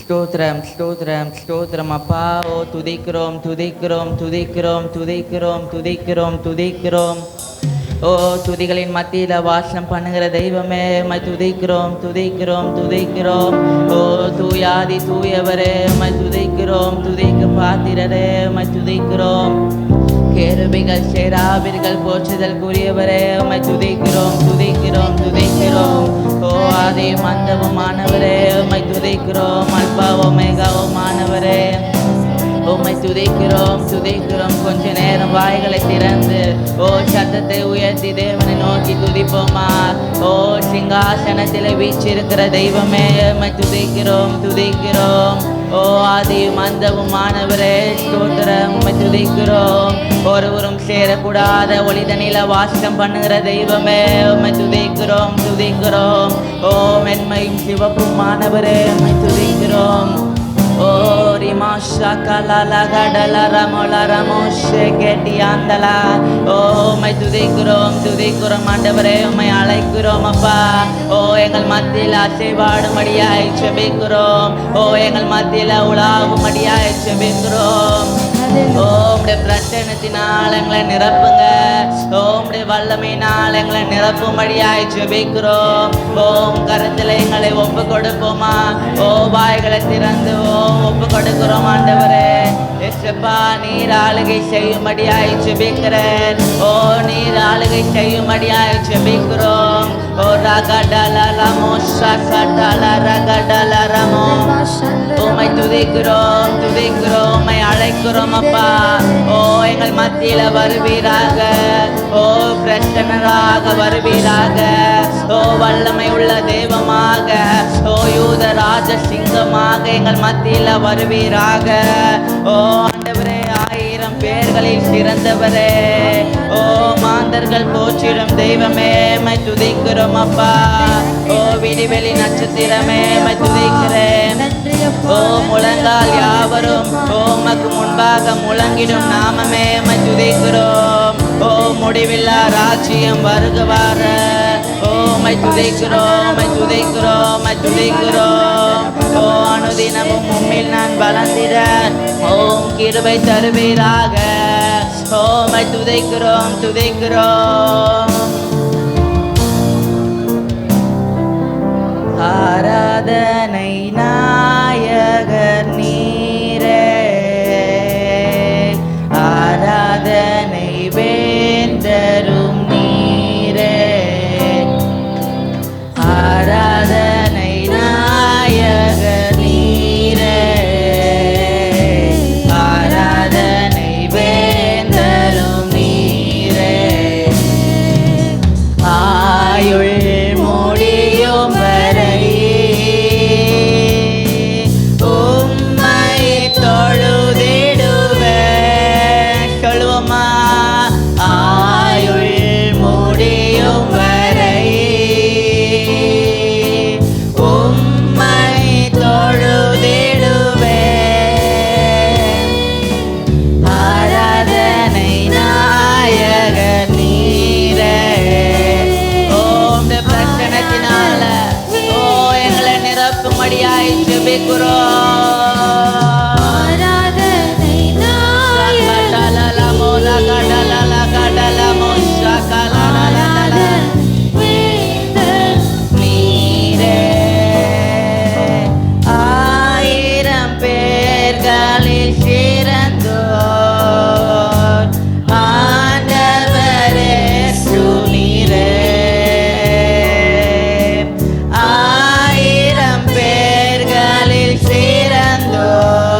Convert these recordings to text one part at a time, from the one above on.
ஸ்தோத்திரம் ஸ்தோத்திரம் ஸ்தோத்திரம் அப்பா. ஓ துதிக்கிறோம் துதிக்கிறோம் துதிக்கிறோம் துதிக்கிறோம் துதிக்கிறோம் துதிக்கிறோம். ஓ துதிகளின் மத்தியில் வாசம் பண்ணுகிற தெய்வமே உம்மை துதிக்கிறோம் துதிக்கிறோம் துதிக்கிறோம். ஓ தூயாதி தூயவரே உம்மை துதிக்கிறோம். துதிக்க பாத்திரரே உம்மை துதிக்கிறோம். கேருபிகள் சேராவிர்கள் போற்றுதல் கூறியவரே உம்மை துதிக்கிறோம் துதிக்கிறோம் துதிக்கிறோம். ஓ ஆதி மந்தவுமானவரே உம்மை துதிக்கிறோம். அல்பா ஒமேகாவுமானவரே உம்மை துதிக்கிறோம் துதிக்கிறோம். கொஞ்ச நேரம் வாய்களை திறந்து ஓ சத்தத்தை உயர்த்தி தேவனை நோக்கி துதிப்போமா. ஓ சிங்காசனத்தில் வீச்சிருக்கிற தெய்வமே உம்மை துதிக்கிறோம் துதிக்கிறோம். ஓ ஆதி மந்தவுமானவரே ஸ்தோத்திரம் உம்மை துதிக்கிறோம். ஒருவரும் சேரக்கூடாத ஒளிதனில வாசம் பண்ணுகிற தெய்வமே உம்மை துதிக்கிறோம் துதிக்கிறோம். ஓ மென்மையும் சிவப்புமானவரே உம்மை துதிக்கிறோம். ஓ ரிமாஷா கலாலா கடலா ரமோலா ரமோஷே கேட்டியாந்தலா. ஓ உம்மை துதிக்கிறோம் துதிக்கிறோம் ஆண்டவரே உம்மை அழைக்கிறோம் அப்பா. ஓ எங்கள் மத்தியில் அசைவாடும்படியாய் செபிக்கிறோம். ஓ எங்கள் மத்தியில் உலாவும்படியாய் செபிக்கிறோம். ஓ உம்முடைய பிரச்சனத்தினால் எங்களை நிரப்புங்க. ஓ உம்முடைய வல்லமையினால் எங்களை நிரப்பும்படியாய் ஜெபிக்கிறோம். ஓ கருத்தில் எங்களை ஒப்பு கொடுப்போமா. ஓ வாய்களை திறந்து ஓ ஒப்பு கொடுக்கிறோம் ஆண்டவரே. எஸ்ப்பா நீர் ஆளுகை செய்யும்படியாய் ஜெபிக்கிறேன். ஓ நீர் ஆளுகை செய்யும்படியாய் ஜெபிக்கிறோம். ஓ ரகடலரமோ சகடலரகடலரமோ உம்மை துதிக்கிறோம் துதிக்கிறோம் உம்மை அழைக்கிறோம் அப்பா. ஓ எங்கள் மத்தியில வருவீராக. ஓ பிரச்சனராக வருவீராக. ஓ வல்லமை உள்ள தெய்வமாக ஓ யூத ராஜ சிங்கமாக எங்கள் மத்தியில வருவீராக. ஓ ஆண்டவரே ஆயிரம் பேர்களில் சிறந்தவரே. ஓ மாந்தர்கள் போற்றிடும் தெய்வமே உம்மை துதிக்கிறோம் அப்பா. ஓ விடிவெளி நட்சத்திரமே உம்மை துதிக்கிறேன். ஓ முழங்கால் யாவரும் ஓ உமக்கு முன்பாக முழங்கிடும் நாமமே உம்மை துதிக்கிறோம். ஓ முடிவில்லா ராஜ்யம் வருகுவார. ஓ உம்மை துதிக்கிறோம் உம்மை துதிக்கிறோம் உம்மை துதிக்கிறோம். ஓ அனுதினமும் உம்மில் நான் வளர்ந்திட ஓம் கிருபை தருவீராக. ஓ உம்மை துதிக்கிறோம் துதிக்கிறோம். ஆராதனை நாயகர் நீரே. ஆராதனை வேந்தரும் நீரே. ஆராதனை நாயகர் நீரே. ஆராதனை வேந்தரும் நீரே. ஆயுள் முடியும் வரை உம்மை தொழுதிடுவேன். சொல்லுவோமா. ஆயுள் முடியும் வரை உம்மை தொழுதிடுவேன். ஆராதனை நாயகர் நீரே. ஓம் பிரச்சனத்தினால ஓ எங்களை நிரப்பும்படியாய் ஜெபிக்கிறோம். ஆயிரம் பேர்களில் சிறந்தோர் ஆண்டவரே சுனிரே. ஆயிரம் பேர்களில் சிறந்தோர்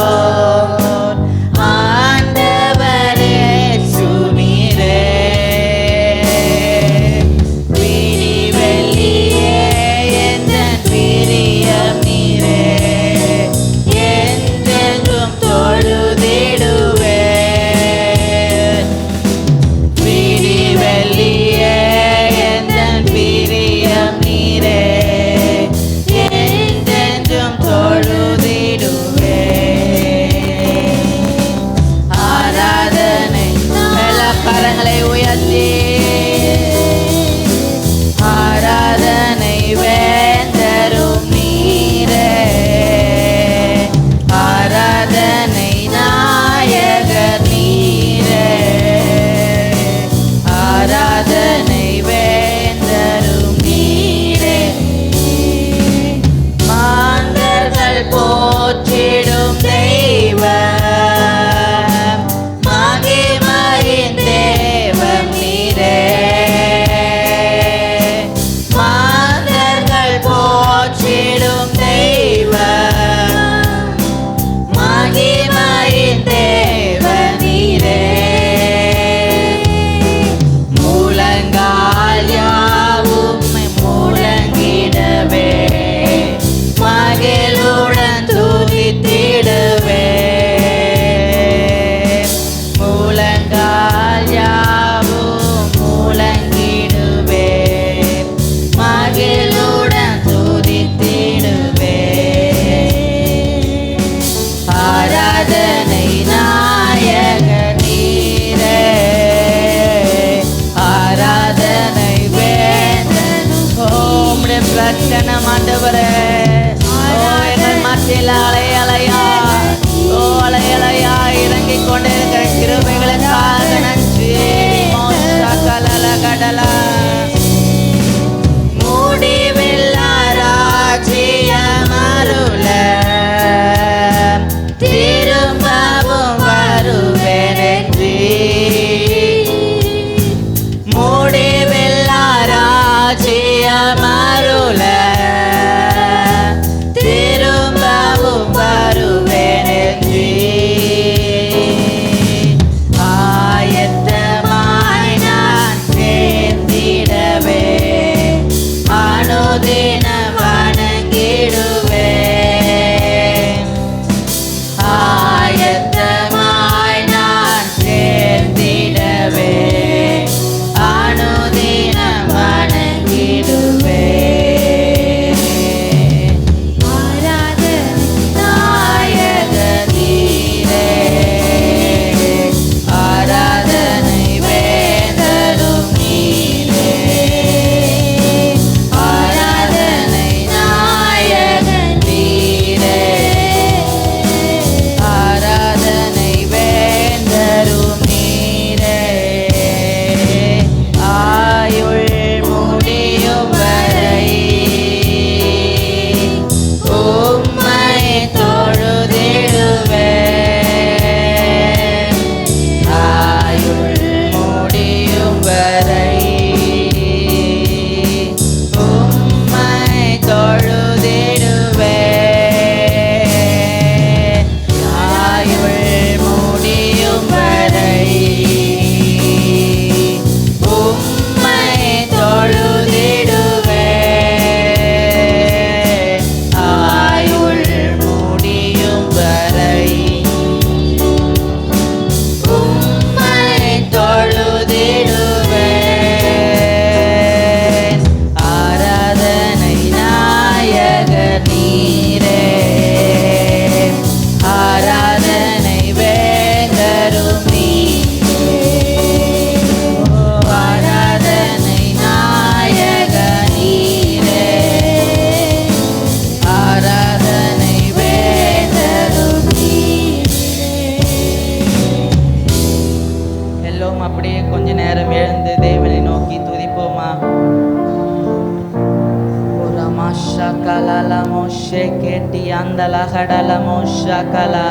அந்தல கடல மோஷகலா.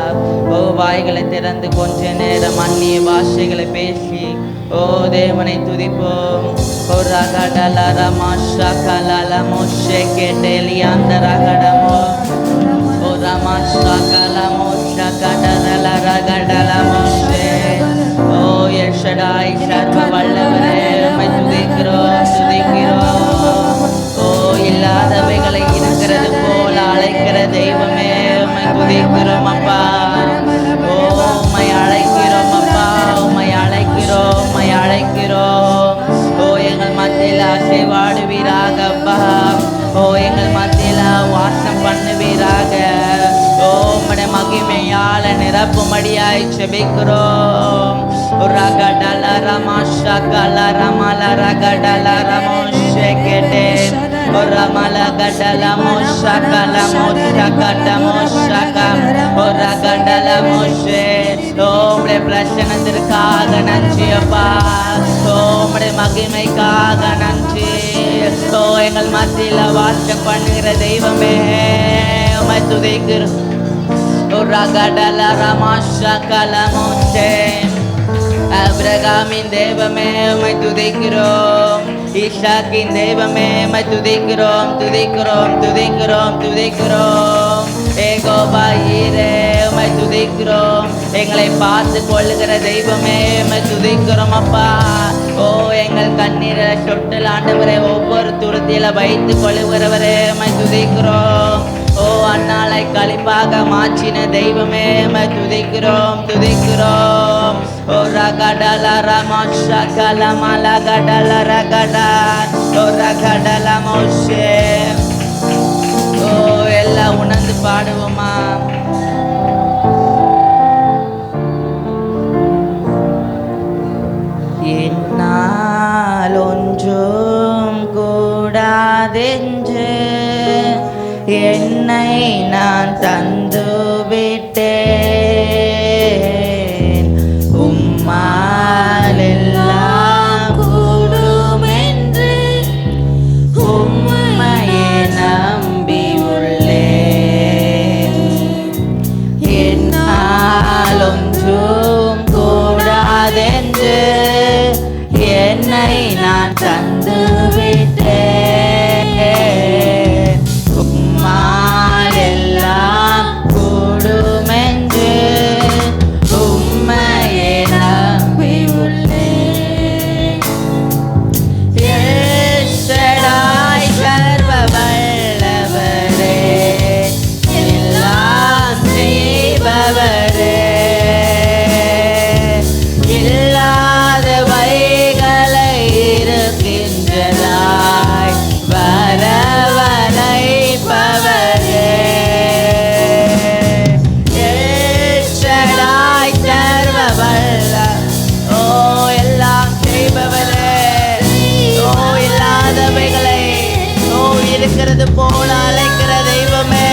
ஓ வாய்களை திறந்து கொஞ்ச நேரம் அந்நிய பாஷைகளை பேசி ஓ தேவனை துதிப்போம். ஓ ரகடல ரமாஷகல மோஷே கேட்டேலி அந்த ரகடமோ ஓ ரமாஷகல மோஷகடல ரகடல மோஷே. ஓ எல்ஷடாய் சர்வ வல்லவரே உம்மை துதிக்கிறோம் துதிக்கிறோம். ஓ இல்லாதவைகளை இருக்கிறது போல அழைக்கிற தெய்வமே உம்மை துதிக்கிறோம் அப்பா. ஓ உம்மை அழைக்கிறோம் அப்பா, உம்மை அழைக்கிறோம், உம்மை அழைக்கிறோம். ஓ எங்கள் மத்தியில் அசைவாடுவீராக அப்பா. ஓ எங்கள் மத்தியில் வாசம் பண்ணுவீராக. ஓ உம்முடைய மகிமையால நிரப்பும்படியாய் செபிக்கிறோம். ரகடல ரமாஷகல ரமல ரகடல ரமோஷே கேட்டே ரமல கடல மோஷகல மோஷகட மோஷக ரகடல மோஷே. உம்முடைய பிரசனத்திற்காக நன்றி அப்பா. உம்முடைய மகிமைக்காக நன்றி. ஓ எங்கள் மத்தியில் வாசம் பண்ணுகிற தெய்வமே உம்மை துதிக்கிறோம். ரகடல ரமாஷகல மோஷே. அப்ரகாமின் தெய்வமே உம்மை துதிக்கிறோம். ஈசாக்கின் தெய்வமே உம்மை துதிக்கிறோம் துதிக்கிறோம் துதிக்கிறோம் துதிக்கிறோம். ஏகோவா ஈரே உம்மை துதிக்கிறோம். எங்களை பார்த்து கொள்ளுகிற தெய்வமே உம்மை துதிக்கிறோம் அப்பா. ஓ எங்கள் கண்ணீரை சொட்டல் ஆண்டவரே ஒவ்வொரு துருத்தியில வைத்து கொள்ளுகிறவரே உம்மை துதிக்கிறோம். ஓ அண்ணாளை களிப்பாக மாற்றின தெய்வமே உம்மை துதிக்கிறோம் துதிக்கிறோம். ஓ ரகடல ரமாஷகல மலகடல ரகட ஓ ரகடல மோஷே. ஓ எல்லாம் உணர்ந்து பாடுவோமா? என்னால் ஒன்றும் கூடாதென்று என்னை நான் தந்து விட்டேன். உம்மால் எல்லாம் கூடும் என்று உம்மையே நம்பி உள்ளேன். என்னால் ஒன்றும் கூடாதென்று என்னை நான் தந்து விட்டேன். உம்மால் எல்லாம் கூடுமென்று உம்மையே நம்பி உள்ளேன். எல்ஷடாய் சர்வ வல்லவரே எல்லாம் செய்பவரே இல்லாதவைகளை இருக்கின்றதாய் வரவழைப்பவரே. எல்ஷடாய் சர்வ வல்ல ஓ எல்லாம் செய்பவரே. ஓ இல்லாதவைகளை ஓ இருக்கிறது போல அழைக்கிற தெய்வமே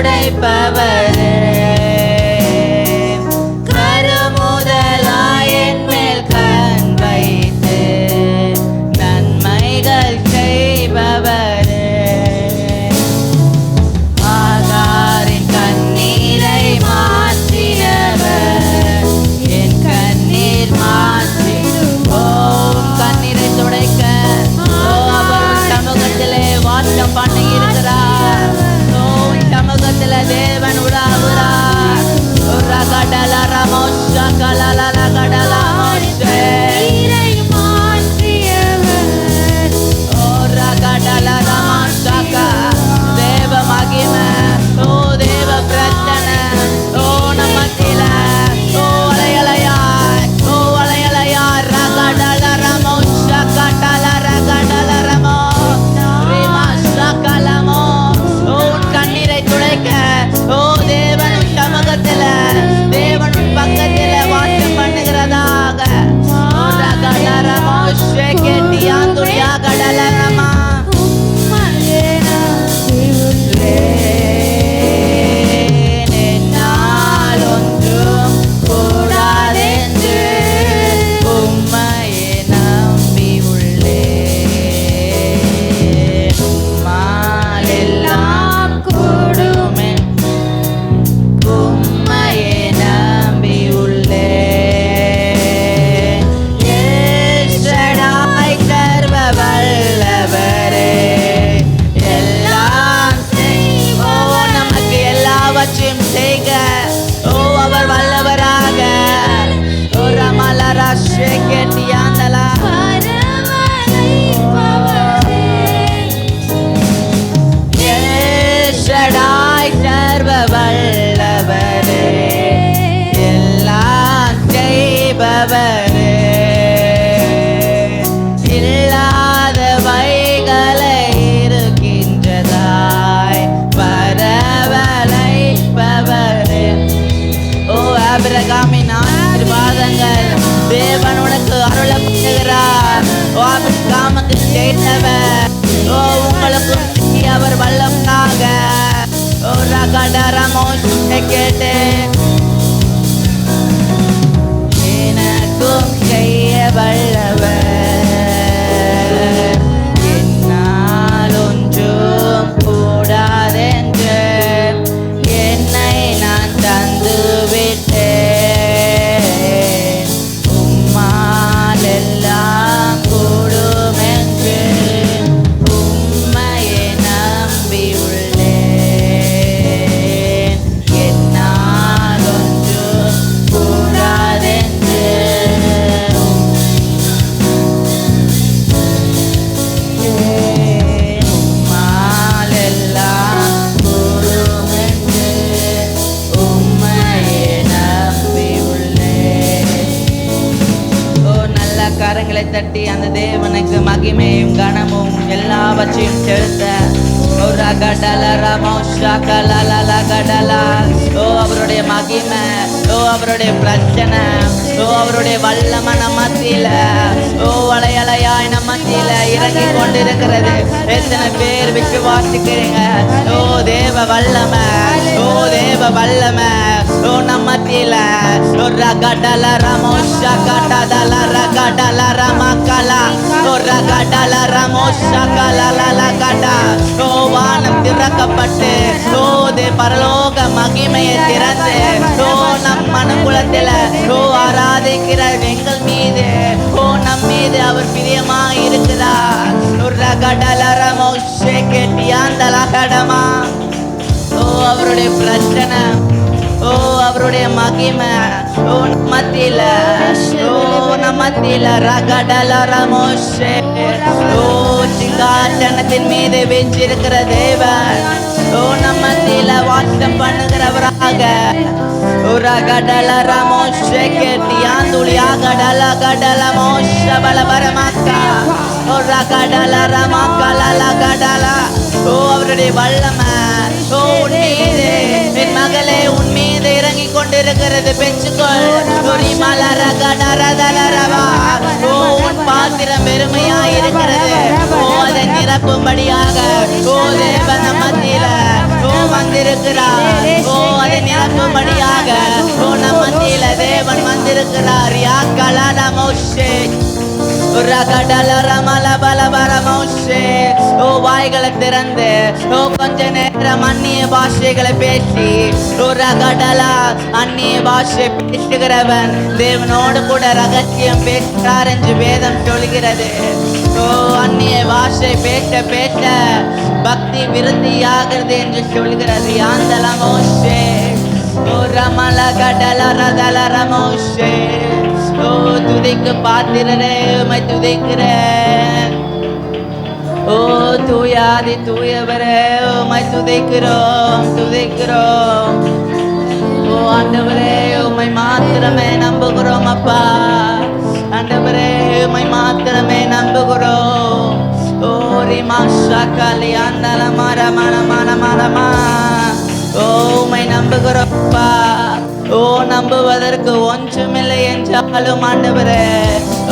துடைப்பவரே கருமுதலாய் என் மேல் கண் வைத்து நன்மைகள் செய்பவரே ஆகாரின் கண்ணீரை மாற்றினவர் என் கண்ணீர் மாற்றி கண்ணீரை துடைக்க அவர் சமூகத்திலே வாசம் பண்ணி இருக்கிறார் சமூகத்தில தேவன் உலாவுறார் கடல ரமோஷா கலல கடல மோஷே கடல ரமோஷா தேவ மகிமை ஓ தேவ பிரச்சனை ஓ நமத்தில ஓ அலையலையாய் ஓ அலையலையாய் ரகடல ரமோஷா கடல ரகடல ரமோ ரிமாஷா கலமோ ஓ கண்ணீரை துடைக்க ஓ தேவன் சமூகத்தில தேவன் பக்கத்தில வாசம் பண்ணுகிறதாக ரகடல ரமோஷே கேட்டியாந்துடியா கடல ரமா தேவன் உனக்கு அருள பண்ணுகிறார் உங்களுக்கு அவர் வல்லவனாக கேட்டு எனக்கும் செய்ய வல்லவர் என்னால் ஒன்றும் கூடாதென்று என்னை நான் தந்து விட்டேன் உம்மால் எல்லாம் கூடும் என்று உம்மையை நம்பியுள்ளேன் என்னால் ஒன்றும் கூடாதென்று உம்மால் எல்லாம் கூடும் என்று உம்மையை நம்பியுள்ளேன். ஓ நல்ல கரங்களை தட்டி அந்த தேவனுக்கு மகிமையும் கனமும் எல்லாவற்றையும் செலுத்த அவருடைய மகிமை ஓ அவருடைய பிரச்சனை ஓ அவருடைய வல்லமன மத்தியில ஓ அலையலையாய் மத்தியில இறங்கி கொண்டிருக்கிறது. எத்தனை பேர் விசுவாசிக்கிறீங்க? ஓ தேவ வல்லமை ஓ தேவ வல்லமை ஓ நம்ம மத்தியில ரகடல ரமோஷா கடல ரகடல ரமகலா ரகடல ரமோஷா கலல கடா ஓ வானம் திறக்கப்பட்டு ஓ தே பரலோக மகிமையை திறந்து ஓ நம் மனுக்குலத்தில ஓ ஆராதிக்கிற எங்கள் மீது ஓ நம் மீது அவர் பிரியமா இருக்கிறார். ரகடல ரமோஷே கேட்டியாந்தல கடமா ஓ அவருடைய பிரச்சனை ஓ அவருடைய மகிமை ஓ மத்தியில ஓ மத்தியில ரகடல ரமோஷே ஓ சிங்காசனத்தின் மீது வெஞ்சிருக்கிற தேவன் ஓ மத்தியில வாசம் பண்ணுகிறவராக ஓ ரகடல ரமோஷே கேட்டியாந்துளியா கடல கடல மோஷ பலபரமாக்கா ஓ ரகடல ரமகல கடல ஓ அவருடைய வல்லமை ஓ உன் மீது என் மகளே உன் மீது இறங்கி கொண்டிருக்கிறது. பெற்றுக்கொள் ஓ உன் பாத்திரம் பெருமையா இருக்கிறது. ஓ அதை நிரப்பும்படியாக ஓ தேவ மத்தியில ஓ தேவன் வந்திருக்கிறார். ஓ அதை நிரப்பும்படியாக ஓ நம் மத்தியில தேவன் வந்திருக்கிறார். யாக்கலா மோஷே ஓ வாய்களை திறந்து ஓ கொஞ்ச நேரம் அந்நிய பாஷைகளை பேசி ரகடலா அந்நிய பாஷை பேசுகிறவன் தேவனோடு கூட ரகசியம் பேசுகிறார் என்று வேதம் சொல்கிறது. ஓ அந்நிய பாஷை பேச பேச பக்தி விருத்தியாகிறது என்று சொல்கிறது. யாந்தல மோஷே ஓ ரமல கடல ரதல ரமோஷே ஓ துதிக்கு பாத்திரரே உம்மை துதிக்கிறேன். ஓ தூயாதி தூயவரே உம்மை துதிக்கிறோம் துதிக்கிறோம். ஓ ஆண்டவரே உம்மை மாத்திரமே நம்புகிறோம் அப்பா. ஆண்டவரே உம்மை மாத்திரமே நம்புகிறோம். ஓ ரிமா ஷாக்காலி ஆண்டல மர மர மர மரமா ஓ உம்மை நம்புகிறோம் அப்பா. ஓ நம்புவதற்கு ஒன்றுமில்லை என்றாலும் ஆண்டவரே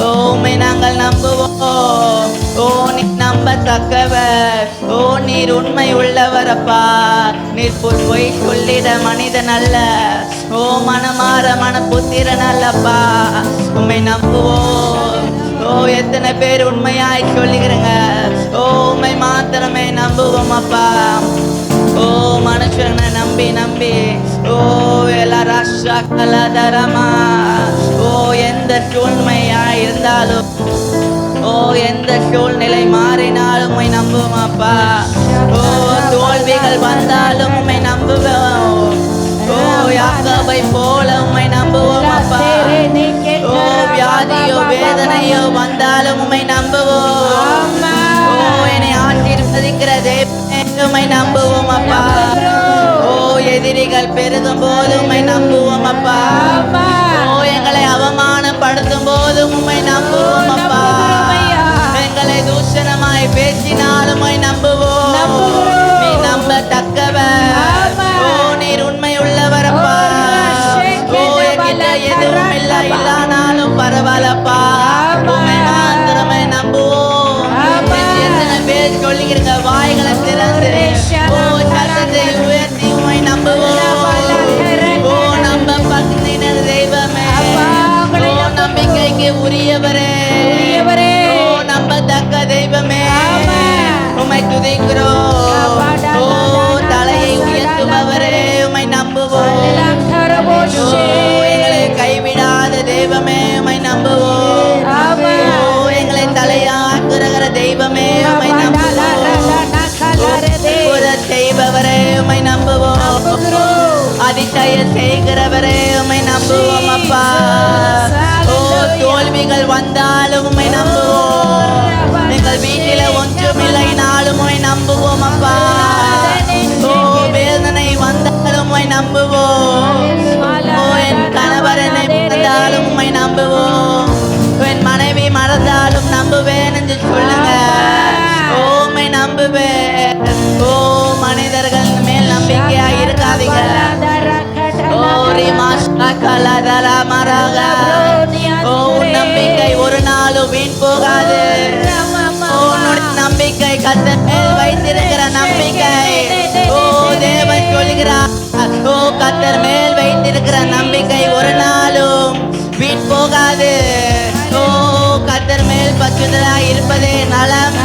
ஓ உம்மை நாங்கள் நம்புவோம். ஓ நீ நம்பத்தக்கவர். ஓ நீர் உண்மை உள்ளவரப்பா. நீர் பொய் சொல்லிட மனிதன் அல்ல. ஓ மனமாற மனப்புத்திரன் அல்லப்பா. உம்மை நம்புவோம். ஓ எத்தனை பேர் உண்மையாய் சொல்லுகிறங்க. ஓ உம்மை மாத்திரமே நம்புவோம் அப்பா. ஓ மனுஷனை நம்பி நம்பி ஓ எல்லா கலதரமா ஓ எந்த சூழ்மையா இருந்தாலும் ஓ எந்த சூழ்நிலை மாறினாலும் உம்மை நம்புவோம் அப்பா. ஓ தோல்விகள் வந்தாலும் உம்மை நம்புவோம். ஓ யாக்கோபை போல உம்மை நம்புவோம் அப்பா. ஓ வியாதியோ வேதனையோ வந்தாலும் உம்மை நம்புவோம். ஓ என்னை ஆசீர்வதிக்கிற தேவனே உம்மை நம்புவோம் அப்பா. ஓ எதிரிகள் பெருகும் போது உம்மை நம்புவோம் அப்பா. ஓ எங்களை அவமானப்படுத்தும் போது உம்மை நம்புவோம் அப்பா. எங்களை தூஷணமாய் பேசினாலும் உம்மை நம்புவோம். நீ நம்பத்தக்கவர். ஓ நீர் உண்மை உள்ளவர் அப்பா. ஓ என்கிட்ட எதுவும் இல்லானாலும் பரவாயில்லப்பா. உம்மை மாத்திரமே நம்புவோம். எத்தனை பேர் சொல்லிக்கிறங்க வாய்களை திறந்து ஓ சத்தத்தை உயர்த்தி உம்மை நம்புவோம். ஓ நம்ப பக்தின தெய்வமே. ஓ நம்பிக்கைக்கு உரியவரே. ஓ நம்பத்தக்க தெய்வமே உம்மை துதிக்கிறோம். ஓ தலையை உயர்த்துபவரே உம்மை நம்புவோம். ஓ எங்களை கைவிடாத தெய்வமே உம்மை நம்புவோம். ஓ எங்களை தலையாக்குகிற தெய்வமே உம்மை நம்புவோம். செய்பவரே உம்மை நம்புவோம். அதிசய செய்கிறவரே உம்மை நம்புவோம் அப்பா. ஓ தோல்விகள் வந்தாலும் உம்மை நம்புவோம். எங்கள் வீட்டில ஒன்றுமில்லைனாலும் உம்மை நம்புவோம் அப்பா. ஓ வேதனை வந்தாலும் உம்மை நம்புவோம். ஓ என் கணவர் என்னை மறந்தாலும் உம்மை நம்புவோம். என் மனைவி மறந்தாலும் நம்புவேன் என்று சொல்லுங்க. ஓ உம்மை நம்புவேன். ஓ மனிதர்கள் மேல் நம்பிக்கையா இருக்காதீங்க. ஓ ரிமாஷா கலதரா மரக ஓ நம்பிக்கை ஒரு நாளும் வீண் போகாது. உன்னுடைய நம்பிக்கை கர்த்தர் மேல் வைத்திருக்கிற நம்பிக்கை. ஓ தேவன் சொல்கிறார். ஓ கர்த்தர் மேல் வைத்திருக்கிற நம்பிக்கை ஒரு நாளும் வீண் போகாது. ஓ கர்த்தர் மேல் பற்றுதலாய் இருப்பதே நலம்.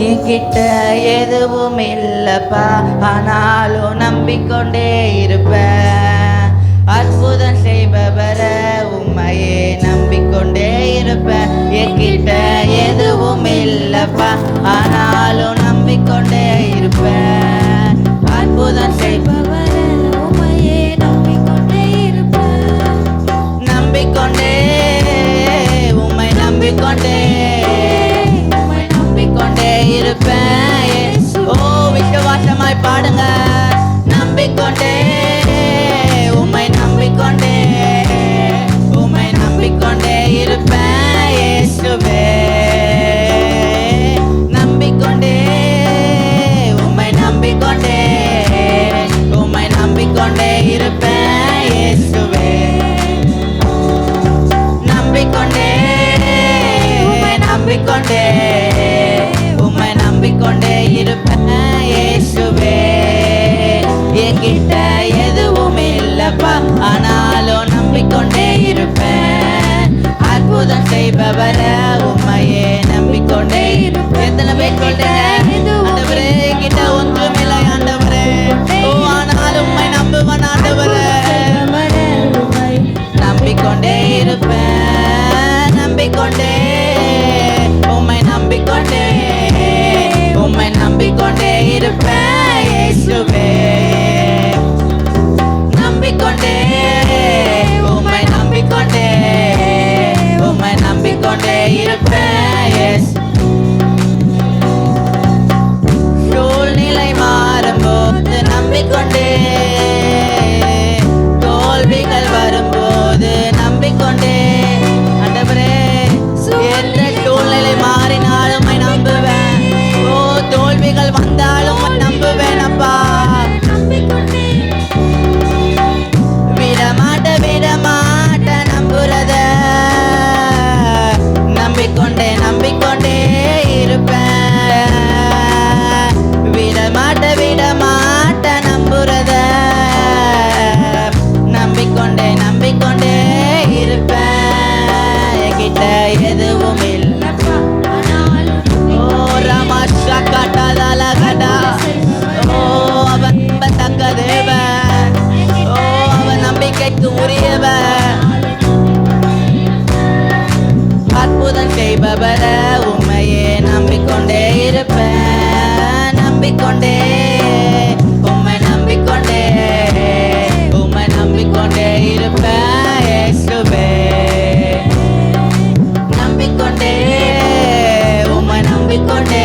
என்கிட்ட எதுவும் இல்லப்பா, ஆனாலும் நம்பிக்கொண்டே இருப்பேன். அற்புதம் செய்பவர உம்மையே நம்பிக்கொண்டே இருப்பேன். என்கிட்ட எதுவும் இல்லப்பா, ஆனாலும் நம்பிக்கொண்டே இருப்பேன். அற்புதம் செய்பவர உம்மையே நம்பிக்கொண்டே இருப்பேன். நம்பிக்கொண்டே உம்மை நம்பிக்கொண்டே நம்பிக்கொண்டே இருப்பேன். ஓ விசுவாசமாய் பாடுங்க. நம்பிக்கொண்டே உம்மை நம்பிக்கொண்டே உம்மை நம்பிக்கொண்டே இருப்பேன் இயேசுவே. நம்பிக்கொண்டே உம்மை நம்பிக்கொண்டே உம்மை நம்பிக்கொண்டே இருப்பேன் இயேசுவே. நம்பிக்கொண்டே செய்பவர உம்மையே நம்பிக்கொண்டே எத்தனை பேர் சொல்றீங்க ஆண்டவரே கிட்ட ஒன்றுமில்லை ஆண்டவரே ஆனாலும் உம்மை நம்புவன் ஆண்டவரே நம்பிக்கொண்டே இருப்பேன் நம்பிக்கொண்டே உம்மை நம்பிக்கொண்டே உம்மை நம்பிக்கொண்டே இருப்பேன் இயேசுவே நம்பிக்கொண்டே உம்மை நம்பிக்கொண்டே உம்மை நம்பிக்கொண்டே இருப்பேன் சூழ்நிலை மாறும்போது நம்பிக்கொண்டே தோல்விகள் வரும்போது நம்பிக்கொண்டே ஆண்டவரே எந்த சூழ்நிலை மாறினாலும் நம்புவேன் ஓ தோல்விகள் வந்தாலும் நம்புவேன் அப்பா விடமாட்ட நம்புறத நம்பிக்கொண்டே நம்பிக்கொண்டே இருப்பேன் விடமாட்ட நம்புறத நம்பிக்கொண்டே நம்பிக்கொண்டே இருப்பேன் என்கிட்ட எதுவும் இல்லை ஓ ரமாஷா கட்டாதால கட்டா ஓ அவன் தக்க தேவன் ஓ அவன் நம்பிக்கைக்கு உரியவன் அற்புதம் செய்பவர உம்மையே நம்பிக்கொண்டே இருப்பேன் நம்பிக்கொண்டே உம்மை நம்பிக்கொண்டே உம்மை நம்பிக்கொண்டே இருப்பேன் இயேசுவே நம்பிக்கொண்டே உம்மை நம்பிக்கொண்டே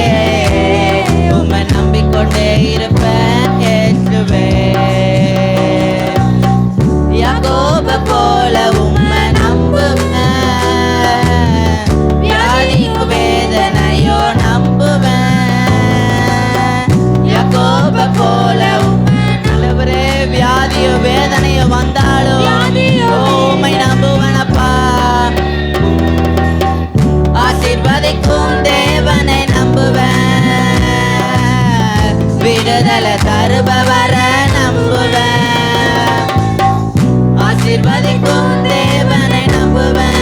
உம்மை நம்பிக்கொண்டே இருப்பேன் இயேசுவே யாக்கோபு போல உம்மை நம்புவேன் வியாதிக்கு வேதனையோ நம்புவேன் யாக்கோபு போல ஆண்டவரே வியாதியோ வேதனையோ வந்தாலும் உம்மை நம்புவேன் அப்பா ஆசீர்வதிக்கும் தேவனை நம்புவேன் விடுதலை தருபவர நம்புவேன் ஆசீர்வதிக்கும் தேவனை நம்புவேன்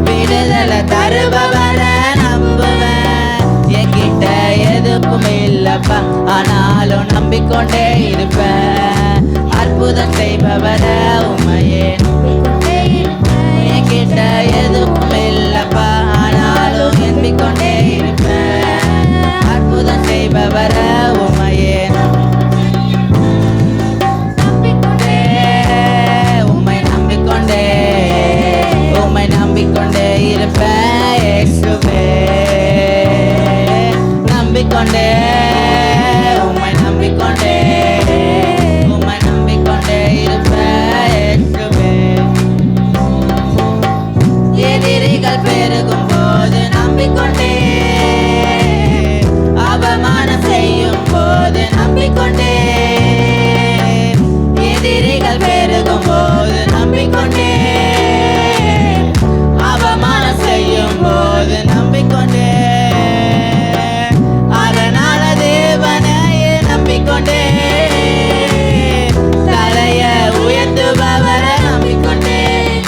விடுதலை தருபவர நம்புவேன் என்கிட்ட எதுவும் இல்லப்பா ஆனாலும் நம்பிக்கொண்டே இருப்பேன் அற்புதம் செய்பவர உம்மையே என்கிட்ட எதுவும் இல்லப்பா ஆனாலும் எண்ணிக்கொண்டே இருப்பேன் அற்புதம் செய்பவர உம்மையே உம்மை நம்பிக்கொண்டே உம்மை நம்பிக்கொண்டே இருப்பேன் இயேசுவே நம்பிக்கொண்டே உம்மை நம்பிக்கொண்டே உம்மை நம்பிக்கொண்டே இருப்பேன் இயேசுவே எதிரிகள் பெருகும் போது நம்பிக்கொண்டே அவமானம் செய்யும் போது நம்பிக்கொண்டே எதிரிகள் பெருகும் போது நம்பிக்கொண்டே அவமானம் செய்யும் போது நம்பிக்கொண்டே அதனால தேவனையே நம்பிக்கொண்டே தலைய உயர்த்துபவர நம்பிக்கொண்டே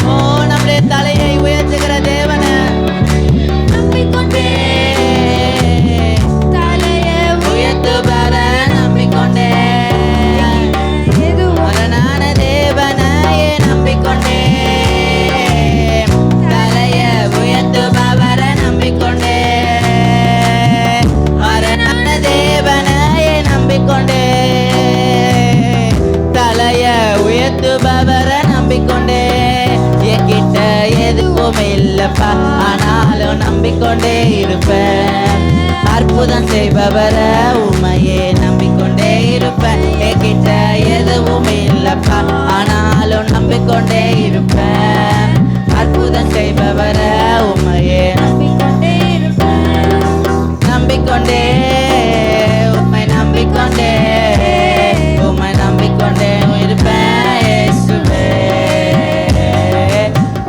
ஓ நம்முடைய தலையை உயர்த்துகிற தேவனை நம்பிக்கொண்டே தலைய உயர்த்துபவர நம்பிக்கொண்டே அதனால தேவனையே நம்பிக்கொண்டே தலைய உயர்த்துபவர நம்பிக்கொண்டே அதனால தேவனையே நம்பிக்கொண்டே தலைய உயர்த்துபவர நம்பிக்கொண்டே என்கிட்ட எதுவும் இல்லப்பா ஆனாலும் நம்பிக்கொண்டே இருப்பேன் அற்புதம் செய்பவர உம்மையே நம்பிக்கொண்டே இருப்பேன் என்கிட்ட எதுவும் இல்லப்பா ஆனாலும் நம்பிக்கொண்டே இருப்பேன் அற்புதம் செய்பவர உம்மையே நம்பிக்கொண்டே இருப்பேன் நம்பிக்கொண்டே உம்மை நம்பிக்கொண்டே உம்மை நம்பிக்கொண்டே இருப்பேன் இயேசுவே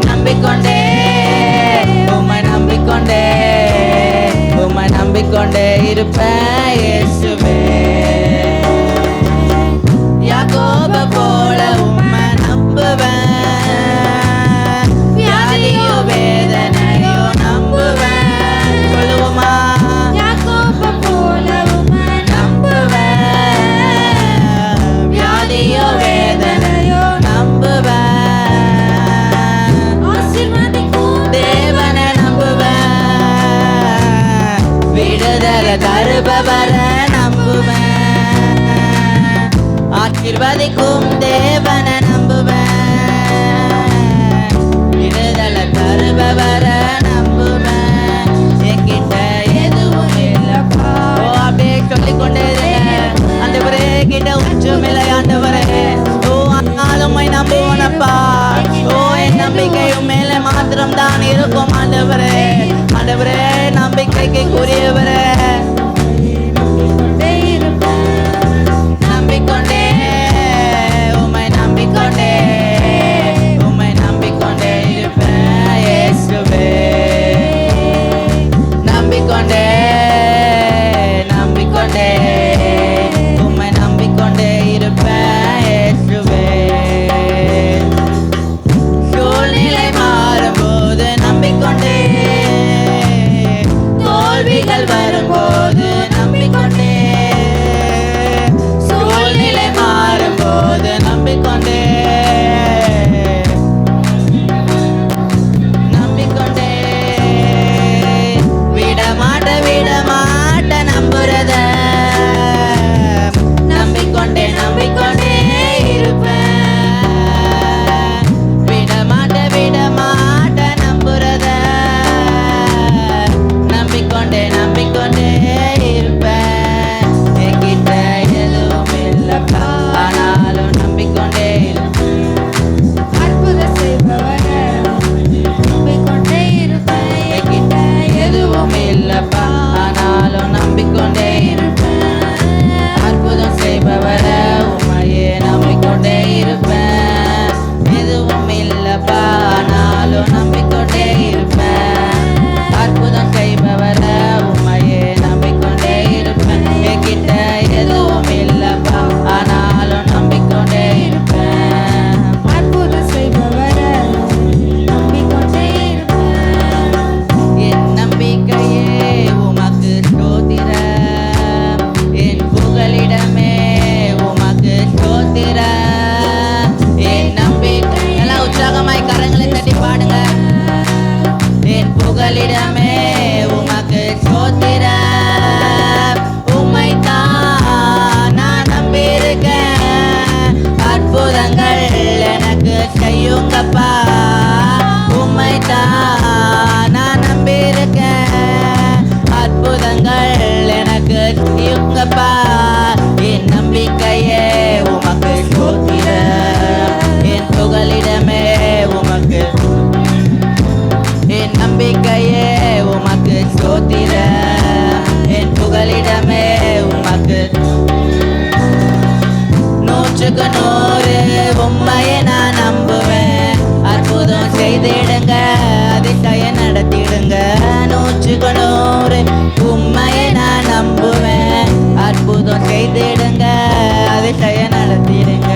நம்பிக்கொண்டே உம்மை நம்பிக்கொண்டே உம்மை நம்பிக்கொண்டே இருப்பேன் இயேசுவே யாக்கோபு போல உம்மை நம்புவேன் வியாதியோ விடுதலை தருபவர நம்புவேன், ஆசீர்வதிக்கும் தேவன நம்புவேன், விடுதலை தருபவர நம்புவேன், என்கிட்ட எதுவும் இல்லப்பா. ஓ அப்படியே சொல்லிக்கொண்டே ஆண்டவரே கிட்ட உச்சம் இல்லை ஆண்டவரே. ஓ ஆனாலும் நம்புவனப்பா. ஓ என் நம்பிக்கையும் மேலே மாத்திரம் தான் இருக்கும் ஆண்டவரே. ஆண்டவரே நம்பிக்கைக்கு கூறியவரே, நம்பிக்கொண்டே உம்மை நம்பிக்கொண்டே உம்மை நம்பிக்கொண்டே இருப்பேன் இயேசுவே. நம்பிக்கொண்டே நம்பிக்கொண்டே உம்மை நம்பிக்கொண்டே இருப்பேன் இயேசுவே. சூழ்நிலை மாறும்போது நம்பிக்கொண்டே, தோல்விகள் வரும்போது நம்பிக்கொண்டே, சூழ்நிலை மாறும்போது நம்பிக்கொண்டே, நம்பிக்கொண்டே விடமாட்ட விடமாட்ட நம்புறத நம்பிக்கொண்டே நம்பிக்கொண்டே இருப்பேன். விடமாட்ட விடமாட்ட நம்புறத நம்பிக்கொண்டே நம்பிக்கொண்டே இருப்பேன். என்கிட்ட எதுவும் இல்லப்பா, ஆனாலும் நம்பிக்கொண்டே அற்புதம் செய்பவர நம்பிக்கொண்டே இருப்பேன். என்கிட்ட எதுவும் இல்லப்பா, ஆனாலும் நம்பிக்கொண்டே இருப்பேன். அற்புதம் செய்பவர உம்மையே நம்பிக்கொண்டே இருப்பேன். எதுவும் இல்லப்பா, ஆனாலும் நம்பிக்கொண்டே இருப்பேன். அற்புதம் செய்பவர உம்மையே நம்பிக்கொண்டே இருப்பேன். என்கிட்ட எதுவும் இல்லப்பா, ஆனாலும் நம்பிக்கொண்டே இருப்பேன். அற்புதம் செய்பவர நம்பிக்கொண்டே இருப்பேன். என் நம்பிக்கையே உமக்கு ஸ்தோத்திரம், என் புகலிடமே உமக்கு ஸ்தோத்திரம். என் நம்பிக்கை எல்லாம் உற்சாகமாய் கரங்களை தட்டி பாடுங்க. என் புகலிடமே உமக்கு ஸ்தோத்திரம். உம்மைத்தான் நான் நம்பியிருக்கேன், அற்புதங்கள் எனக்கு செய்யுங்கப்பா. உம்மைத்தான் நான் நம்பியிருக்கேன், அற்புதங்கள் எனக்கு செய்யுங்கப்பா. என் நம்பிக்கையே உமக்கு ஸ்தோத்திரம், என் புகலிடமே உமக்கு, என் நம்பிக்கையே உமக்கு ஸ்தோத்திரம், என் புகலிடமே உமக்கு. நூற்றுக்கு நூறு உம்மையை நான் நம்புவேன், அற்புதம் செய்திடுங்க, அதிசயம் நடத்திடுங்க. நூற்றுக்கு நூறு உம்மையை நான் நம்புவேன், அற்புதம் செய்திடுங்க, அதிசயம் நடத்திடுங்க.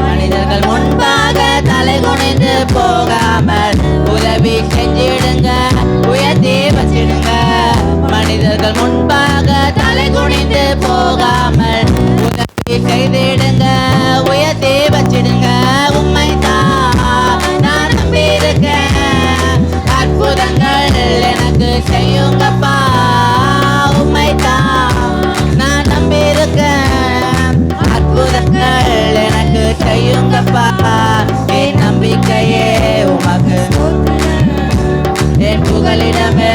மனிதர்கள் முன்பாக தலை குனிந்து போகாமல் உதவி செஞ்சிடுங்க, உயர்த்தி வச்சிடுங்க. மனிதர்கள் முன்பாக தலை குனிந்து போகாமல் உதவி செய்திடுங்க, உயர்த்தி வச்சிடுங்க. உம்மைத்தான் நான் நம்பியிருக்கேன், அற்புதங்கள் எனக்கு செய்யுங்கப்பா. உம்மைத்தான் நான் நம்பியிருக்கேன், அற்புதங்கள் எனக்கு செய்யுங்கப்பா. என் நம்பிக்கையே உமக்கு, என் புகலிடமே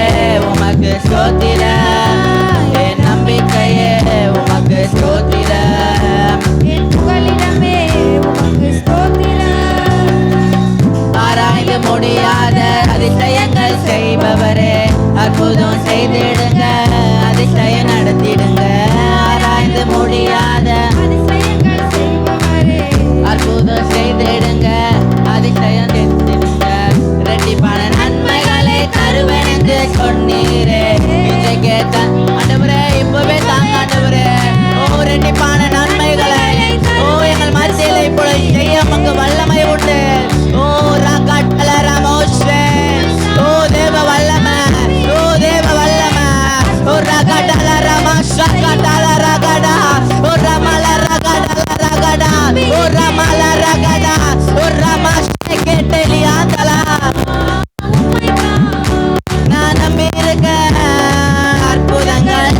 உமக்கு ஸ்தோத்திரம், என் நம்பிக்கையே உமக்கு ஸ்தோத்திரம். என் புகலிடமே உமக்கு ஸ்தோத்திரம். ஆராய்ந்து முடியாத அதிசயங்கள் செய்பவரே, அற்புதம் செய்திடுங்க, அதிசயம் நடத்திடுங்க. ஆராய்ந்து முடியாத அதிசயங்கள் செய்பவரே, அற்புதம் செய்திடுங்க, அதிசயம் செய்திடுங்க. ரெட்டிப்பான நன்மைகளை தருவேன் என்று சொன்னீரே, இன்றைக்கே ஆண்டவரே இப்பவே தாங்க ஆண்டவரே. ஓ ரெட்டிப்பான நன்மைகளை ஓ எங்கள் மத்தியில் இப்பொழுது செய்ய உமக்கு வல்லமை உண்டு. ஓ ராகாட்டல ராமோஷே, ஓ தேவ வல்லமை, ஓ தேவ வல்லமை. ஓ ராகாட்டல ராமாஷா காட்டல ரகடா, ஓ ரமல ரகடல ரகடா, ஓ ரமல ரகடா, ஓ ரமாஷே கேட்டலியாந்தலா. நான் நம்பியிருக்கேன், அற்புதங்கள்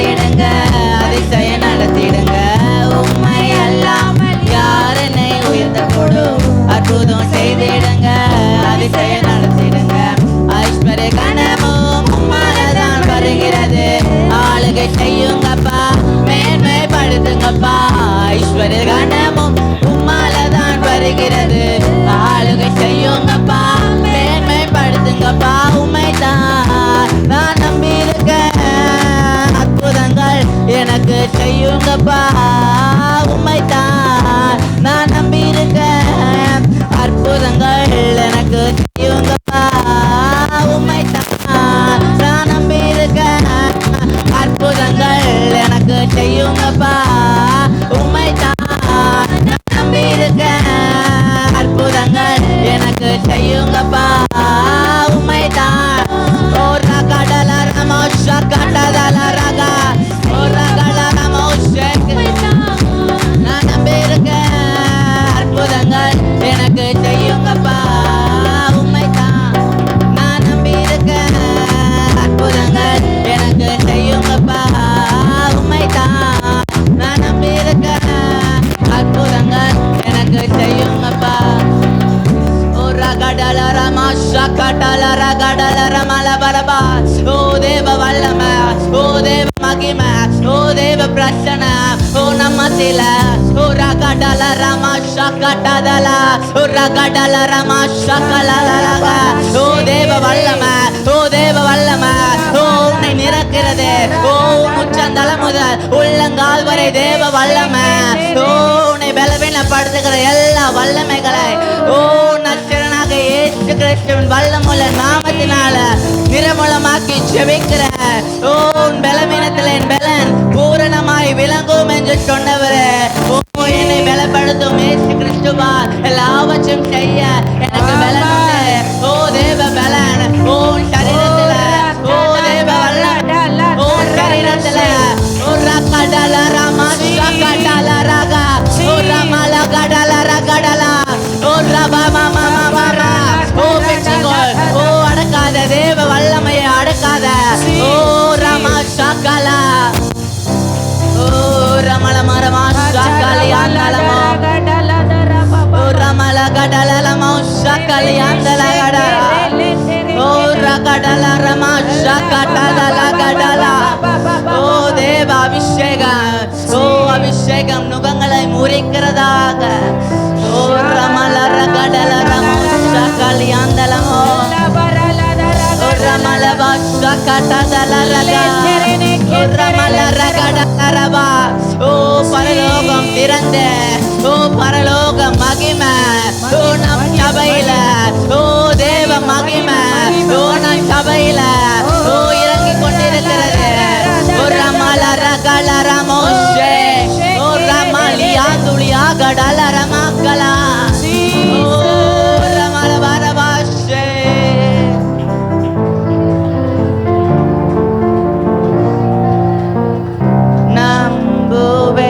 செய்திடுங்க, அதிசய நடத்திடுங்க. உம்மை அல்லாமல் யார் என்னை உயர்த்தக்கூடும்? அற்புதம் செய்திடுங்க, அதிசய நடத்திடுங்க. ஐஸ்வர்ய கனமும் உம்மாலதான் வருகிறது. ஆளுகை செய்யுங்கப்பா, மேன்மைப்படுத்துங்கப்பா. ஐஸ்வர்ய கனமும் உம்மாலதான் வருகிறது. ஆளுகை செய்யுங்கப்பா, மேன்மைப்படுத்துங்கப்பா. உம்மைதான் நான் நம்பியிருக்கேன். அற்புதங்கள் எனக்கு செய்யுங்கப்பா. உம்மைதான் நான் நம்பியிருக்கேன். அற்புதங்கள் எனக்கு செய்யுங்கப்பா. உம்மைதான் நான் நம்பியிருக்கேன். அற்புதங்கள் எனக்கு செய்யுங்கப்பா. உம்மைதான் நான் நம்பியிருக்கேன். அற்புதங்கள் எனக்கு செய்யுங்கப்பா. உம்மைதான் ஒரு கடல ரமோஷ கடல ரகா ஒரு கடல ரமோஷ நான் நம்பியிருக்கேன். அற்புதங்கள் எனக்கு செய்யுங்கப்பா. உம்மைதான் நான் நம்பியிருக்கேன். அற்புதங்கள் எனக்கு செய்யுங்கப்பா. உம்மைதான் நான் நம்பியிருக்கேன். அற்புதங்கள் எனக்கு செய்யுங்கப்பா. ஓ தேவ வல்லம, ஓ தேவ மகிம, ஓ தேவ பிரச்சன, ஓ நம்மத்தில ஓ ரகடல ரமஷகடல ஓ ரகடல ரமஷகலலக. ஓ தேவ வல்லம, ஓ தேவ வல்லம, ஓ உன்னை நிரக்கிறது. ஓ முச்சந்தல முதல் உள்ளங்கால் வரை தேவ வல்லம. ஓ உன்னை பலவீனப்படுத்துகிற எல்லா வல்லமைகளை ஓ நச்சரனாக இயேசு கிறிஸ்துவின் வல்லமுள்ள நாமத்தினால நிரமூலமாக்கி ஜெபிக்கிற. ஓ உன் பலவீனத்தில் என் பலன் பூரணமாய் விளங்கும் என்று சொன்னவரே, ஓ என்னை பலப்படுத்தும் இயேசு கிறிஸ்துவால் எல்லாவற்றையும் செய்ய எனக்கு பலன் உண்டு. ஓ தேவ பலன் ஓ சரீரத்துல, ஓ தேவ வல்லன் ஓ சரீரத்துல. ஓ ரகடல ரமஷகடல ரகா ஓ ரமல கடல ரகடல ஓ ரபமா மாமா ஓ பெற்றிகோள். ஓ அடக்காத தேவ வல்லமையை அடக்காத. ஓ ரமஷகலா ஓ ரமல மரமா ஷகலியாந்தலமோ ஓ ரமல கடலலமோ ஷகலியாந்தலகடா ஓ ரகடல ரமா ஷகடல கடலா. ஓ தேவ அபிஷேகம், ஓ அபிஷேகம் நுகங்களை முறிக்கிறதாக. ஓ ரமல ரகடல ரமோ ஷகலியாந்தலமோ ஓ ரமல ஷகடல ரகா ஓ ரமல ரகடல ரபா. ஓ பரலோகம் திறந்த, ஓ பரலோக மகிமை ஓ நம் சபையில. ஓ தேவ மகிமை ஓ நம் சபையில ஓ இறங்கி கொண்டிருக்கிறது. ஓ ரமல ரகல ரமோஷே ஓ ரமலியா துளியா கடல ரமக்கலா ஓ ரமல வரபாஷே.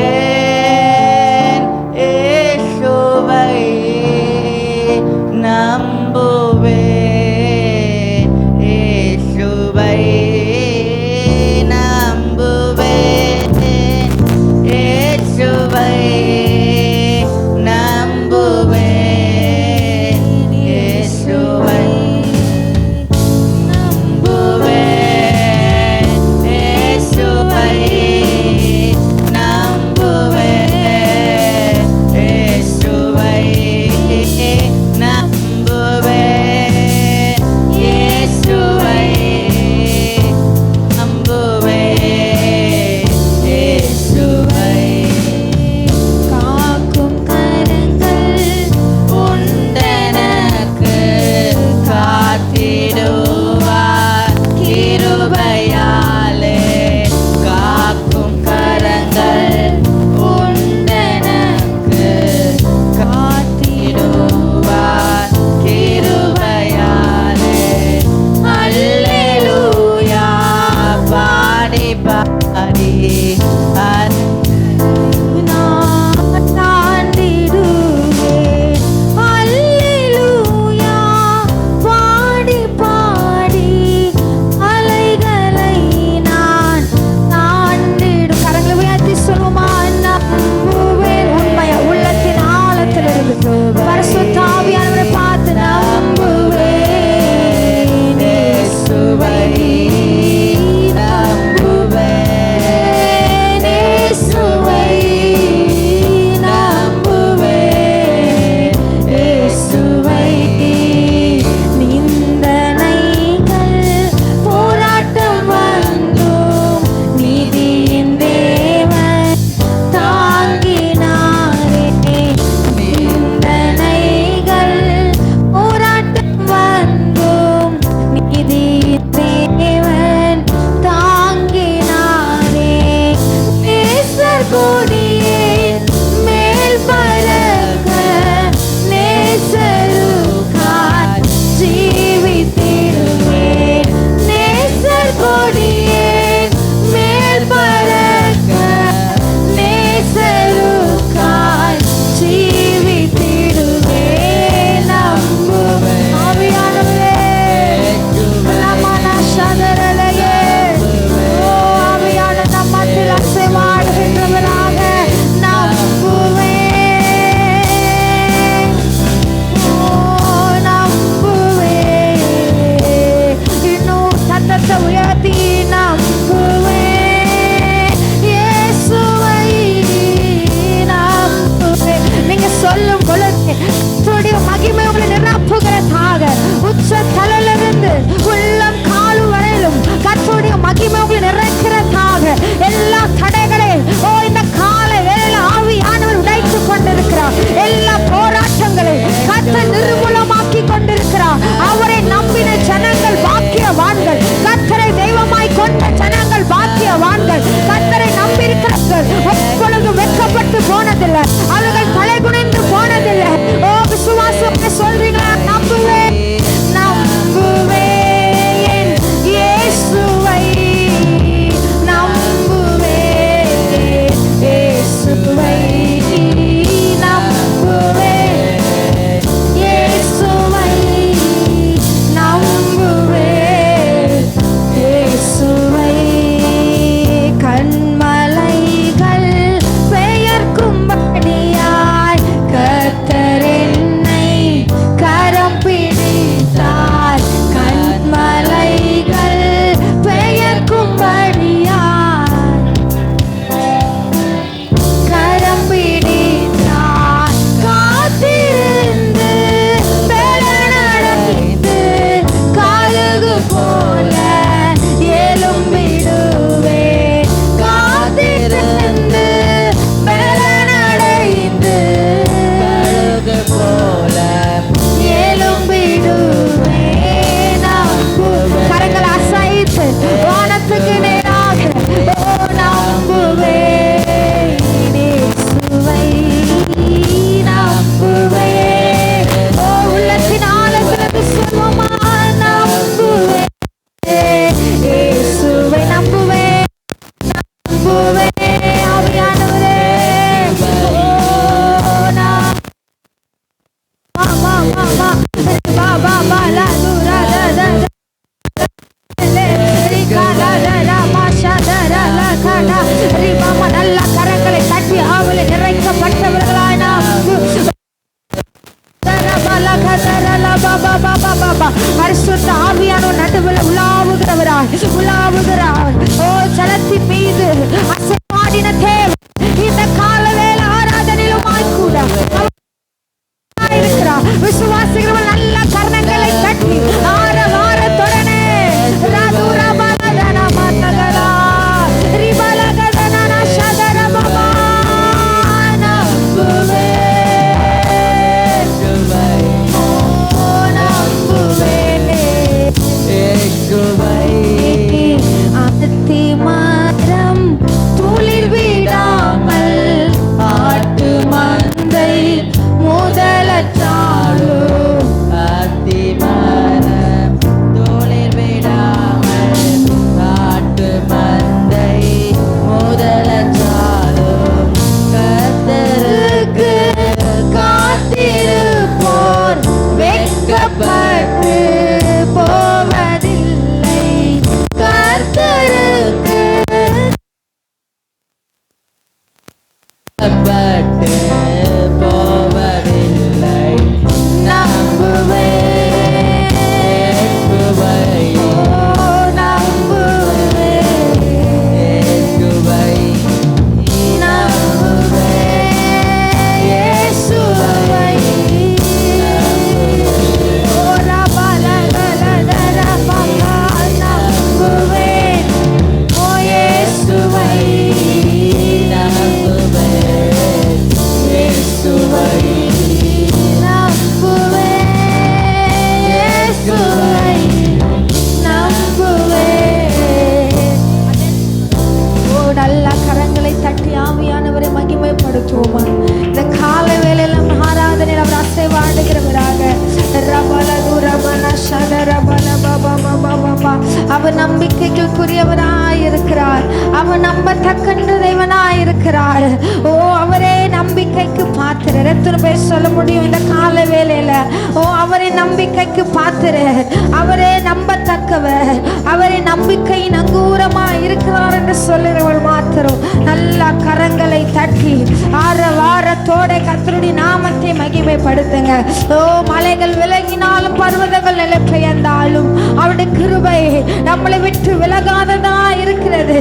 நம்புவேன் இயேசுவை, நம்புவேன் இயேசுவை, நம்புவேன் இயேசுவை, நம்புவேன் இயேசுவை, நம்புவேன் இயேசுவை, நம்புவேன் இயேசுவை, நம்புவேன் இயேசுவை, நம்புவேன் இயேசுவை. காக்கும் கரங்கள் உண்டெனக்கு காத்திடுவார் கிருபையாலே. காக்கும் கரங்கள் உண்டெனக்கு காத்திடுவார் கிருபையாலே. அல்லேலூயா பாடி பாடி நான் தாண்டிடுவேன். அல்லேலூயா பாடி பாடி அலைகளை நான் தாண்டிடுவேன். நம்புவே ஆவியானவரே. ஓ, நான் பா பா பா பா பா பா பா லா து ரா த த லே ரி கா லா த ரா மா ஷா த ரா லா கா டா ரி மா மா. நல்ல கரங்களை தட்டி ஆவில நிறைக்கப்பட்டவர்களாய் நாம் பரிசுத்த ஆவியானவர் நடுவில் உலாவுகிறார். ஓ, ஜலத்தின் மீது அசைவாடின தேவன் இந்த காலவேளை ஆராதனையிலுமாய் கூட இருக்கிறார். விசுவாசிக்கிறவர்கள் நல்ல கரணங்களை தட்டி ஆரவாரத்துடனே மரம் துளிர் விடாமல் ஆட்டு மந்தை முதலச்சாலோ அத்திமரம் தோளில் விடாமல் காட்டு மந்தை முதலச்சாலும் கர்த்தருக்கு காத்திருப்போர் வெட்கப்பட்டு போவதில்லை. கர்த்தருக்கு பட்டு போவதில்லை. நம்புவேன். இயேசுவை, ஓ, நம்புவேன். இயேசுவை, நம்புவேன். இயேசுவை. ஓ, ரபலகலதரபகா. நம்புவேன். ஓ, இயேசுவை. நம்புவேன். இயேசுவை, நம்புவேன். இயேசுவை. நம்புவேன். ஓ, நல்ல கரங்களை தட்டி ஆவியானவரை மகிமைப்படுத்துவோமா. இந்த கால வேளையில ஆராதனையில் அவர் அசைவாடுகிறவராக அவர் நம்பிக்கைக்குரியவராயிருக்கிறார். அவர் நம்பத்தக்கன்ற தேவனாயிருக்கிறார். ஓ, அவரே நம்பிக்கைக்கு பாத்திரர். எத்தனை பேர் சொல்ல முடியும் இந்த கால வேளையில? ஓ, அவரே நம்பிக்கைக்கு பாத்திரர், அவரே நம்பத்தக்கவர், அவரே நம்பிக்கையின் அங்கூரமா இருக்கிறார் என்று சொல்லுகிறவள் மாத்திரம் நல்ல கரங்களை தட்டி ஆரவாரத்தோட கர்த்தருடைய நாமத்தை மகிமைப்படுத்துங்க. ஓ, மலைகள் விலகினாலும் பர்வதங்கள் நிலை பெயர்ந்தாலும் அவருடைய கிருபை நம்மளை விட்டு விலகாததா இருக்கிறது.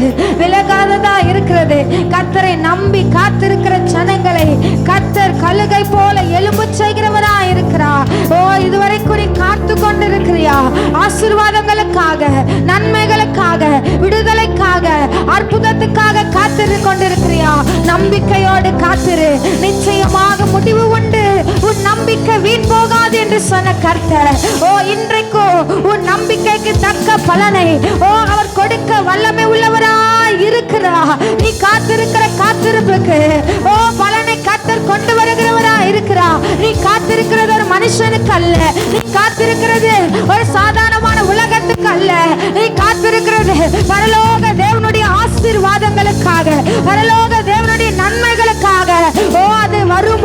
கர்த்தரை நம்பி காத்திருக்கிற ஜனங்களை கர்த்தர் கழுகை போல எலும்பு செய்கிறவரா இருக்கிறார். ஓ, இதுவரைக்கும் நீ காத்து கொண்டிருக்கிறியா? ஆசீர்வாதங்களுக்காக, நன்மைகளுக்காக, விடுதலைக்காக, அற்புதத்துக்காக காத்திருந்து கொண்டிருக்கிறியா? நம்பிக்கையோடு காத்திரு, நிச்சயமாக முடிவு உண்டு. உன் நம்பிக்கை வீண் போகாது என்று சொன்ன கர்த்தர், ஓ, இன்றைக்கு உன் நம்பிக்கைக்கு தக்க பலனை ஓ அவர் கொடுக்க வல்லமை உள்ளவராய் இருக்கிறார். நீ காத்திருக்கிற காத்திருப்புக்கு ஓ பலனை கர்த்தர் கொண்டு வருகிறவராய் இருக்கிறார். நீ காத்திருக்கிறது ஒரு மனுஷனுக்கு அல்ல, நீ காத்திருக்கிறது ஒரு சாதாரணமான உலகத்துக்கு அல்ல. நீ காத்திருக்கிறது பரலோக தேவனுடைய ஆசீர்வாதங்களுக்காக, பரலோக தேவனுடைய நன்மைகளுக்காக. ஓ, அது வரும்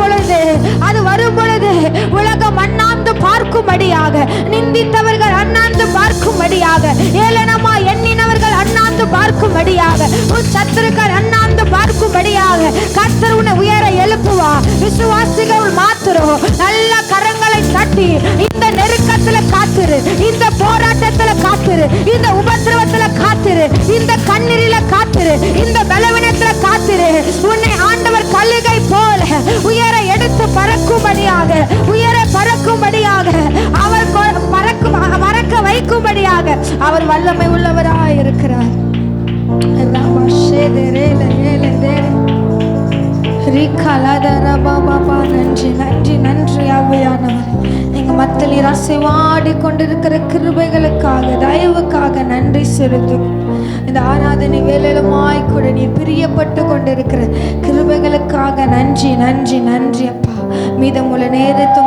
பொழுது உலகம் அண்ணாந்து பார்க்கும்படியாக, நிந்தித்தவர்கள் அண்ணாந்து பார்க்கும்படியாக, ஏளனமா எண்ணினவர்கள் அண்ணாந்து பார்க்கும்படியாக, உன் சத்துருக்கள் அண்ணாந்து பார்க்கும்படியாக கர்த்தர் உன்னை உயர எழுப்புவா. விசுவாசிகள் மாத்திரம் நல்ல கரங்களை தட்டி இந்த நெருக்கத்துல காத்திரு, இந்த போராட்டத்துல காத்திரு, இந்த உபத்திரவத்துல காத்திரு, இந்த கண்ணீரில காத்திரு, இந்த பலவீனத்துல காத்திரு. உன்னை ஆண்டவர் கழுகை போல உயர எடுத்து பறக்கும்படியாக, உயர பறக்கும்படியாக, அவர் பறக்க வைக்கும்படியாக அவர் வல்லமை உள்ளவராய் இருக்கிறார். நன்றி நன்றி நன்றி ஆவியானவர். எங்க மத்தியில் அசைவாடி கொண்டிருக்கிற கிருபைகளுக்காக, தயவுக்காக நன்றி செலுத்தும். இந்த ஆராதனை வேலையிலுமாய் கூட நீ பிரியப்பட்டு கொண்டிருக்கிற கிருபைகளுக்காக நன்றி நன்றி நன்றி அப்பா. மீதமுள்ள நேரத்தை